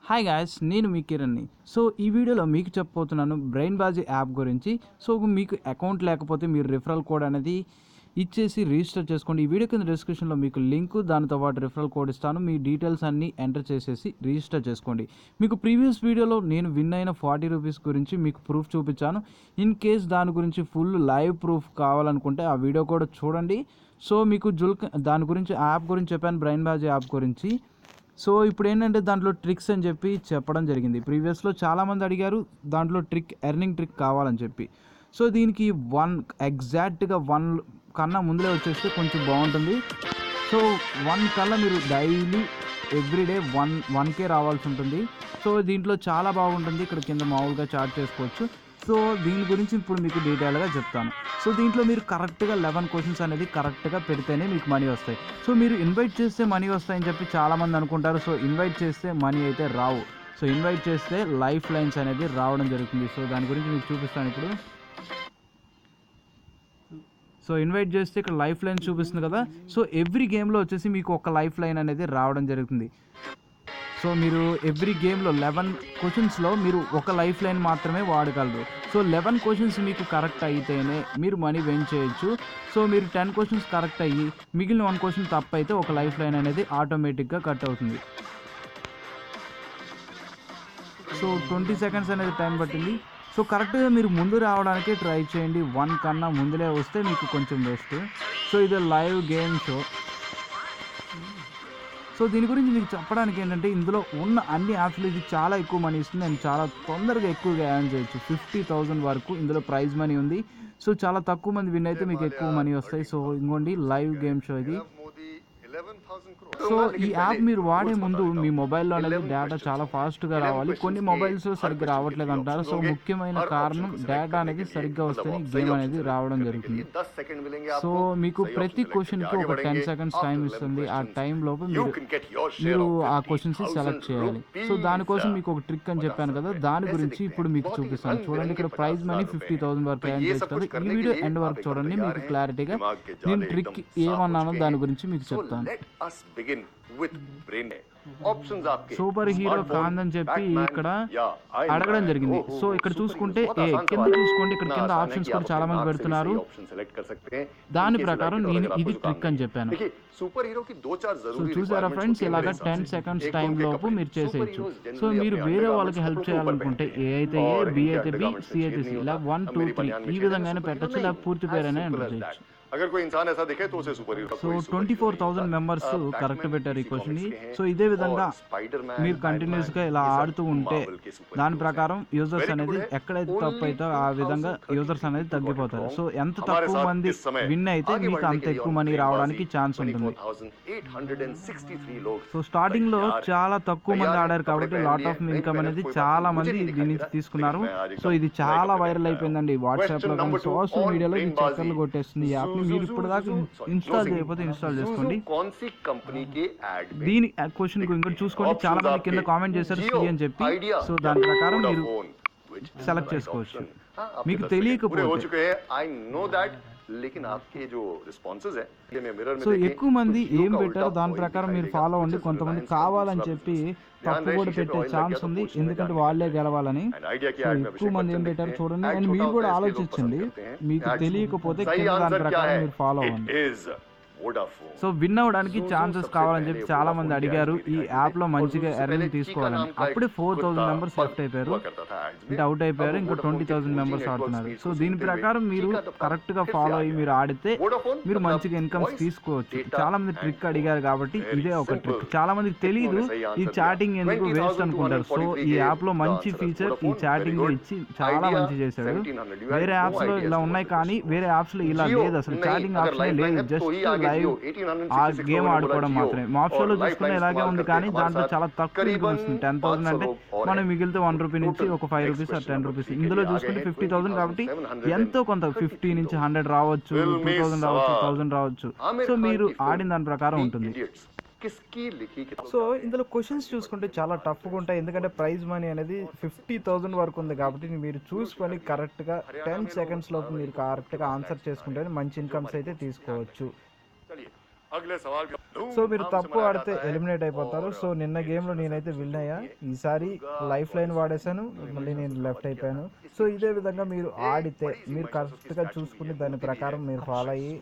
Hi guys, నేను మీ కిరణ్ని. So ఈ వీడియోలో మీకు చెప్పబోతున్నాను BrainBaazi యాప్ గురించి. సో మీకు అకౌంట్ లేకపోతే మీరు రిఫరల్ కోడ్ అనేది ఇచ్చేసి రిజిస్టర్ చేసుకోండి. ఈ వీడియో కింద డిస్క్రిప్షన్లో మీకు లింక్, దానితో పాటు రిఫరల్ కోడ్ ఇస్తాను. మీ డీటెయిల్స్ అన్నీ ఎంటర్ చేసేసి రిజిస్టర్ చేసుకోండి. మీకు ప్రీవియస్ వీడియోలో నేను విన్ అయిన 40 రూపీస్ గురించి మీకు ప్రూఫ్ చూపించాను. ఇన్ కేస్ దాని గురించి ఫుల్ లైవ్ ప్రూఫ్ కావాలనుకుంటే ఆ వీడియో కూడా చూడండి. సో మీకు దాని గురించి యాప్ గురించి చెప్పాను, BrainBaazi యాప్ గురించి. సో ఇప్పుడు ఏంటంటే దాంట్లో ట్రిక్స్ అని చెప్పి చెప్పడం జరిగింది. ప్రీవియస్లో చాలామంది అడిగారు దాంట్లో ఎర్నింగ్ ట్రిక్ కావాలని చెప్పి. సో దీనికి ఎగ్జాక్ట్గా 1 కన్నా ముందులే వచ్చేస్తే కొంచెం బాగుంటుంది. సో 1 కల్లా మీరు డైలీ ఎవ్రీడే 1K రావాల్సి ఉంటుంది. సో దీంట్లో చాలా బాగుంటుంది. ఇక్కడ కింద మామూలుగా చార్జ్ చేసుకోవచ్చు. సో దీని గురించి ఇప్పుడు మీకు డీటెయిల్గా చెప్తాను. సో దీంట్లో మీరు కరెక్ట్గా 11 క్వశ్చన్స్ అనేది కరెక్ట్గా పెడితేనే మీకు మనీ వస్తాయి. సో మీరు ఇన్వైట్ చేస్తే మనీ వస్తాయని చెప్పి చాలామంది అనుకుంటారు. సో ఇన్వైట్ చేస్తే మనీ అయితే రావు. సో ఇన్వైట్ చేస్తే లైఫ్ లైన్స్ అనేది రావడం జరుగుతుంది. సో దాని గురించి మీకు చూపిస్తాను ఇప్పుడు. సో ఇన్వైట్ చేస్తే ఇక్కడ లైఫ్ లైన్ చూపిస్తుంది కదా. సో ఎవ్రీ గేమ్లో వచ్చేసి మీకు ఒక లైఫ్ లైన్ అనేది రావడం జరుగుతుంది. సో మీరు ఎవ్రీ గేమ్లో 11 క్వశ్చన్స్లో మీరు ఒక లైఫ్ లైన్ మాత్రమే వాడగలరు. సో 11 క్వశ్చన్స్ మీకు కరెక్ట్ అయితేనే మీరు మనీ విన్ చేయొచ్చు. సో మీరు 10 క్వశ్చన్స్ కరెక్ట్ అయ్యి మిగిలిన 1 క్వశ్చన్ తప్పు అయితే ఒక లైఫ్ లైన్ అనేది ఆటోమేటిక్గా కట్ అవుతుంది. సో 20 సెకండ్స్ అనేది టైం పట్టింది. సో కరెక్ట్గా మీరు ముందు రావడానికి ట్రై చేయండి. 1 కన్నా ముందులే వస్తే మీకు కొంచెం బెస్ట్. సో ఇది లైవ్ గేమ్ షో. సో దీని గురించి మీకు చెప్పడానికి ఏంటంటే ఇందులో ఉన్న అన్ని యాప్స్లో ఇది చాలా ఎక్కువ మనీ ఇస్తుంది అండ్ చాలా తొందరగా ఎక్కువగా ఎర్న్ చేయొచ్చు. 50,000 వరకు ఇందులో ప్రైజ్ మనీ ఉంది. సో చాలా తక్కువ మంది విన్ అయితే మీకు ఎక్కువ మనీ వస్తాయి. సో ఇంకోండి లైవ్ గేమ్ షో ఇది. సో ఈ యాప్ మీరు వాడే ముందు మీ మొబైల్లో అనేది డేటా చాలా ఫాస్ట్గా రావాలి. కొన్ని మొబైల్స్ సరిగ్గా రావట్లేదు అంటారు. సో ముఖ్యమైన కారణం డేటా అనేది సరిగ్గా వస్తేనే గేమ్ అనేది రావడం జరుగుతుంది. సో మీకు ప్రతి క్వశ్చన్కి ఒక 10 సెకండ్స్ టైం ఇస్తుంది. ఆ టైం లోపు మీరు ఆ క్వశ్చన్స్ సెలెక్ట్ చేయాలి. సో దానికోసం మీకు ఒక ట్రిక్ అని చెప్పాను కదా, దాని గురించి ఇప్పుడు మీకు చూపిస్తాను. చూడండి, ఇక్కడ ప్రైజ్ మనీ 50,000 వరకు ఎర్న్ చేస్తారు. ఈ వీడియో ఎండ్ వరకు చూడండి, మీకు క్లారిటీగా నేను ట్రిక్ ఏమన్నానో దాని గురించి మీకు చెప్తాను. సూపర్ హీరో కాందని చెప్పి ఇక్కడ అడగడం జరిగింది. సో ఇక్కడ చూసుకుంటే కింద చూసుకోండి, ఇక్కడ కింద ఆప్షన్స్ కూడా చాలా మంది పెడుతున్నారు. దాని ప్రకారం నేను ఇది ట్రిక్ అని చెప్పాను. సో చూసారా ఫ్రెండ్స్, ఇలాగా 10 సెకండ్స్ టైం లోపు మీరు చేసేయచ్చు. సో మీరు వేరే వాళ్ళకి హెల్ప్ చేయాలనుకుంటే ఏ అయితే ఏ, బి అయితే బి, సి అయితే సి, ఇలా 1 2 3 ఈ విధంగానే పెట్టచ్చు. ఇలా పూర్తి పేరైనా ఎంటర్ చేయొచ్చు. సో 24,000 మెంబర్స్ కరెక్ట్ పెట్టారు ఈ క్వశ్చన్ ని. సో ఇదే విధంగా మీరు కంటిన్యూస్ గా ఇలా ఆడుతూ ఉంటే దాని ప్రకారం యూజర్స్ అనేది ఎక్కడైతే తప్పు అయితే ఆ విధంగా యూజర్స్ అనేది తగ్గిపోతారు. సో ఎంత తక్కువ మంది విన్ అయితే మీకు అంత ఎక్కువ మనీ రావడానికి ఛాన్స్ ఉంటుంది. సో స్టార్టింగ్ లో చాలా తక్కువ మంది ఆడారు కాబట్టి లాట్ ఆఫ్ ఇన్కమ్ అనేది చాలా మంది దీని నుంచి తీసుకున్నారు. సో ఇది చాలా వైరల్ అయిపోయిందండి. వాట్సాప్ లో కానీ సోషల్ మీడియాలో ఇది చక్కర్లు కొట్టేస్తుంది ఈ యాప్. మీరు ఇప్పుడు దాకా ఇన్స్టాల్ చేయకపోతే ఇన్స్టాల్ చేసుకోండి. దీని క్వశ్చన్ ఇంకోటి చూసుకోండి, చాలా మంది కింద కామెంట్ చేశారు సి అని చెప్పి. సో దాని ప్రకారం మీరు సెలెక్ట్ చేసుకోవచ్చు. మీకు తెలియకపోతే సో ఎక్కువ మంది ఏం పెట్టారో దాని ప్రకారం మీరు ఫాలో అవ్వండి. కొంతమంది కావాలని చెప్పి తప్పు కూడా పెట్టే ఛాన్స్ ఉంది, ఎందుకంటే వాళ్ళే గెలవాలని. సో ఎక్కువ మంది ఏం పెట్టారో చూడండి అండ్ మీరు కూడా ఆలోచించండి. మీకు తెలియకపోతే కింద దాని ప్రకారం మీరు ఫాలో అవ్వండి. సో విన్ అవ్వడానికి ఛాన్సెస్ కావాలని చెప్పి చాలా మంది అడిగారు ఈ యాప్ లో మంచిగా ఎర్నింగ్ తీసుకోవాలని. అప్పుడే 4,000 మెంబర్స్ లెఫ్ట్ అయిపోయారు, అంటే అవుట్ అయిపోయారు. ఇంకా 20,000 మెంబర్స్ ఆడుతున్నారు. సో దీని ప్రకారం మీరు కరెక్ట్ గా ఫాలో అయ్యి మీరు ఆడితే మీరు మంచిగా ఇన్కమ్స్ తీసుకోవచ్చు. చాలా మంది ట్రిక్ అడిగారు కాబట్టి ఇదే ఒక ట్రిక్. చాలా మందికి తెలియదు ఈ చాటింగ్ ఎందుకు వేస్ట్ అనుకుంటారు. సో ఈ యాప్ లో మంచి ఫీచర్ ఈ చాటింగ్ ఇచ్చి చాలా మంచి చేశాడు. వేరే యాప్స్ లో ఇలా ఉన్నాయి కానీ వేరే యాప్స్ లో ఇలా లేదు, అసలు చాటింగ్ ఆప్షన్ లేదు. జస్ట్ ఆ గేమ్ ఆడుకోవడం మాత్రమే. మాప్ షోలో చూసుకునే ఇలాగే ఉంది కానీ దాంట్లో చాలా తక్కువ ఇన్కమ్ వస్తుంది. 10,000 అంటే మనం మిగిలితే 1 రూపీ నుంచి ఒక 5 రూపీస్ 10 రూపీస్. ఇందులో చూసుకుంటే 50,000 కాబట్టి ఎంతో కొంత 50 నుంచి 100 రావచ్చు, 2,000 రావచ్చు, 1,000 రావచ్చు. సో మీరు ఆడిన దాని ప్రకారం ఉంటుంది. సో ఇందులో క్వశ్చన్స్ చూసుకుంటే చాలా టఫ్గా ఉంటాయి, ఎందుకంటే ప్రైజ్ మనీ అనేది 50,000 వరకు ఉంది కాబట్టి మీరు చూసుకొని కరెక్ట్గా 10 సెకండ్స్ లోపు మీరు కరెక్ట్గా ఆన్సర్ చేసుకుంటే మంచి ఇన్కమ్స్ అయితే తీసుకోవచ్చు. సో మీరు తప్పు ఆడితే ఎలిమినేట్ అయిపోతారు. సో నిన్న గేమ్లో నేనైతే విన్ అయ్యా, ఈసారి లైఫ్ లైన్ వాడేశాను, మళ్ళీ నేను లెఫ్ట్ అయిపోయాను. సో ఇదే విధంగా మీరు ఆడితే మీరు కరెక్ట్గా చూసుకుని దాని ప్రకారం మీరు ఫాలో అయ్యి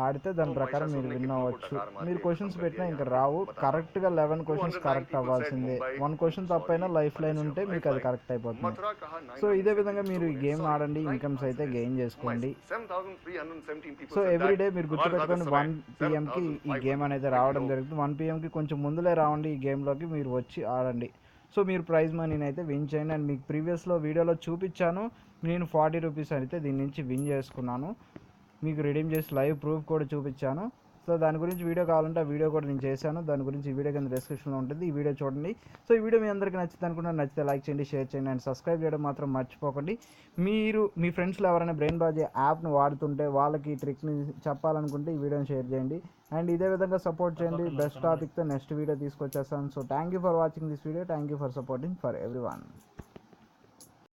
ఆడితే దాని ప్రకారం మీరు విన్ అవ్వచ్చు. మీరు క్వశ్చన్స్ పెట్టినా ఇంకా రావు, కరెక్ట్గా 11 క్వశ్చన్స్ కరెక్ట్ అవ్వాల్సిందే. 1 క్వశ్చన్ తప్పైనా లైఫ్ లైన్ ఉంటే మీకు అది కరెక్ట్ అయిపోతుంది. సో ఇదే విధంగా మీరు ఈ గేమ్ ఆడండి, ఇన్కమ్స్ అయితే గెయిన్ చేసుకోండి. సో ఎవ్రీడే మీరు గుర్తుపెట్టుకోండి 1 PM ఈ గేమ్ అనేది రావడం జరుగుతుంది. 1 PM కొంచెం ముందులే రావండి ఈ గేమ్లోకి, మీరు వచ్చి ఆడండి. సో మీరు ప్రైజ్ మనీని అయితే విన్ చేయండి. అండ్ మీకు ప్రీవియస్లో వీడియోలో చూపించాను, నేను 40 రూపీస్ అయితే దీని నుంచి విన్ చేసుకున్నాను. మీకు రిడీమ్ చేసి లైవ్ ప్రూఫ్ కూడా చూపించాను. సో దాని గురించి వీడియో కావాలంటే ఆ వీడియో కూడా నేను చేశాను, దాని గురించి ఈ వీడియో కింద డిస్క్రిప్షన్లో ఉంటుంది, ఈ వీడియో చూడండి. సో ఈ వీడియో మీ అందరికీ నచ్చింది అనుకుంటున్నాను. నచ్చితే లైక్ చేయండి, షేర్ చేయండి అండ్ సబ్స్క్రైబ్ చేయడం మాత్రం మర్చిపోకండి. మీరు మీ ఫ్రెండ్స్లో ఎవరైనా బ్రెయిన్ బాజీ యాప్ను వాడుతుంటే వాళ్ళకి ఈ ట్రిక్ని చెప్పాలనుకుంటే ఈ వీడియోని షేర్ చేయండి. అండ్ ఇదే విధంగా సపోర్ట్ చేయండి. బెస్ట్ టాపిక్తో నెక్స్ట్ వీడియో తీసుకొచ్చేస్తాను. So thank you for watching this video, thank you for supporting for everyone.